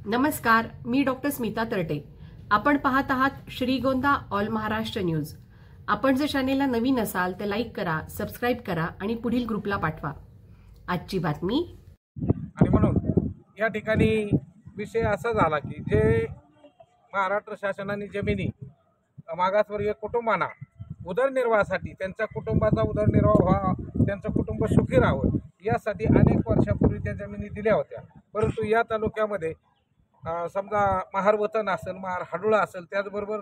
नमस्कार, मी डॉक्टर स्मिता तरटे। आपण पाहत आहात श्रीगोंदा ऑल महाराष्ट्र न्यूज। आपण जर चॅनेलला नवीन असाल तर लाईक करा, सबस्क्राईब करा आणि पुढील ग्रुपला पाठवा। आजची बातमी। आणि म्हणून या ठिकाणी विषय असा झाला की जे महाराष्ट्र शासनाने जमिनी मागासवर्गीय कुटुंबांना उदरनिर्वाहासाठी त्यांच्या कुटुंबाचा उदरनिर्वाह व्हावा, त्यांचं कुटुंब सुखी राहावं यासाठी अनेक वर्षापूर्वी त्या जमिनी दिल्या होत्या। परंतु या तालुक्यामध्ये समजा महार वतन असेल, महार हाडुळा असेल, त्याचबरोबर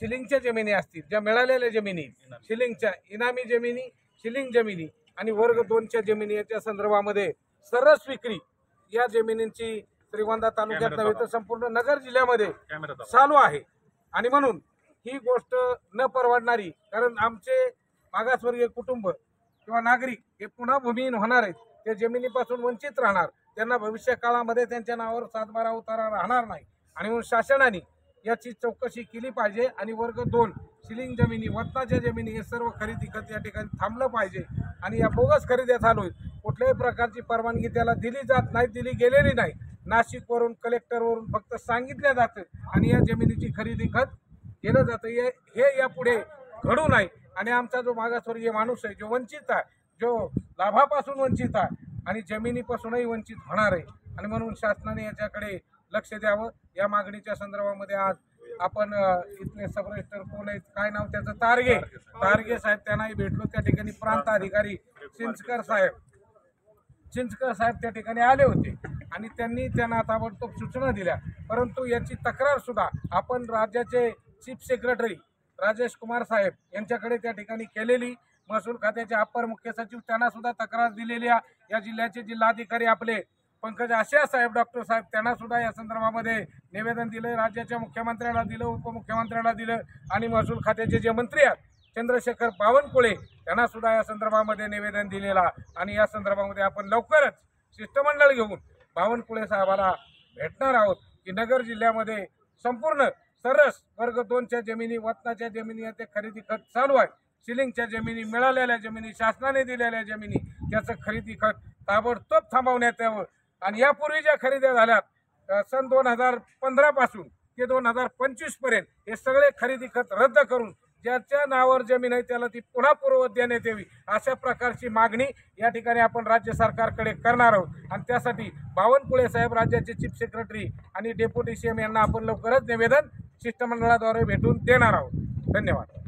शिलिंगच्या जमिनी असतील, ज्या मिळालेल्या जमिनी शिलिंगच्या इनामी जमिनी, शिलिंग जमिनी आणि वर्ग 2च्या जमिनी याच्या संदर्भामध्ये सरस विक्री या जमिनींची श्रीगोंदा तालुक्यात नव्हे तर संपूर्ण नगर जिल्ह्यामध्ये चालू आहे। आणि म्हणून ही गोष्ट न परवडणारी, कारण आमचे मागासवर्गीय कुटुंब किंवा नागरिक हे पुन्हा भूमिहीन होणार आहेत, ते जमिनीपासून वंचित राहणार, त्यांना भविष्य काळामध्ये त्यांच्या नावावर 7/12 उतारा राहणार नाही। आणि म्हणून शासनाने याची चौकशी केली पाहिजे आणि वर्ग 2 शिलिंग जमिनी, वतनाच्या जमिनी हे सर्व खरेदी खत या ठिकाणी थांबलं पाहिजे। आणि या बोगस खरेदी चालू आहेत, कुठल्याही प्रकारची परवानगी त्याला दिली जात नाही, दिली गेलेली नाही। नाशिकवरून कलेक्टरवरून फक्त सांगितलं जातं आणि या जमिनीची खरेदी खत केलं जातं। हे यापुढे घडू नये। आणि आमचा जो मागासवर्गीय माणूस आहे, जो वंचित आहे, जो लाभापासून वंचित आहे आणि जमिनीपासूनही वंचित होणार आहे, आणि म्हणून शासनाने याच्याकडे लक्ष द्यावं। या मागणीच्या संदर्भामध्ये आज आपण इथले सब रजिस्टर कोण आहेत, काय नाव त्याचं, तारगे साहेब, त्यांनाही भेटलो। त्या ठिकाणी प्रांत अधिकारी चिंचकर साहेब त्या ठिकाणी आले होते आणि त्यांना ताबडतोब सूचना दिल्या। परंतु याची तक्रार सुद्धा आपण राज्याचे चीफ सेक्रेटरी राजेश कुमार साहेब यांच्याकडे त्या ठिकाणी केलेली, महसूल खात्याचे अप्पर मुख्य सचिव त्यांना सुद्धा तक्रार दिलेली आहे। या जिल्ह्याचे जिल्हाधिकारी आपले पंकज आशिया साहेब, डॉक्टर साहेब, त्यांना सुद्धा या संदर्भामध्ये निवेदन दिलं, राज्याच्या मुख्यमंत्र्याला दिलं, उपमुख्यमंत्र्याला दिलं आणि महसूल खात्याचे जे मंत्री आहेत चंद्रशेखर बावनकुळे त्यांना सुद्धा या संदर्भामध्ये निवेदन दिलेला। आणि या संदर्भामध्ये आपण लवकरच शिष्टमंडळ घेऊन बावनकुळे साहेबाला भेटणार आहोत की नगर जिल्ह्यामध्ये संपूर्ण सरस वर्ग 2च्या जमिनी, वतनाच्या जमिनी ते खरेदी खत चालू आहे। शिलिंगच्या जमिनी, मिळालेल्या जमिनी, शासनाने दिलेल्या जमिनी त्याचं खरेदी खत ताबडतोब थांबवण्यात यावं। आणि यापूर्वी ज्या खरेदी झाल्यात सन 2015 पासून ते 2025 पर्यंत हे सगळे खरेदी खत रद्द करून ज्याच्या नावावर जमीन आहे त्याला ती पुन्हा पूर्ववत देण्यात यावी, अशा प्रकारची मागणी या ठिकाणी आपण राज्य सरकारकडे करणार आहोत। आणि त्यासाठी बावनकुळे साहेब, राज्याचे चीफ सेक्रेटरी आणि डेप्युटी सीएम यांना आपण लवकरच निवेदन शिष्टमंडळाद्वारे भेटून देणार आहोत। धन्यवाद।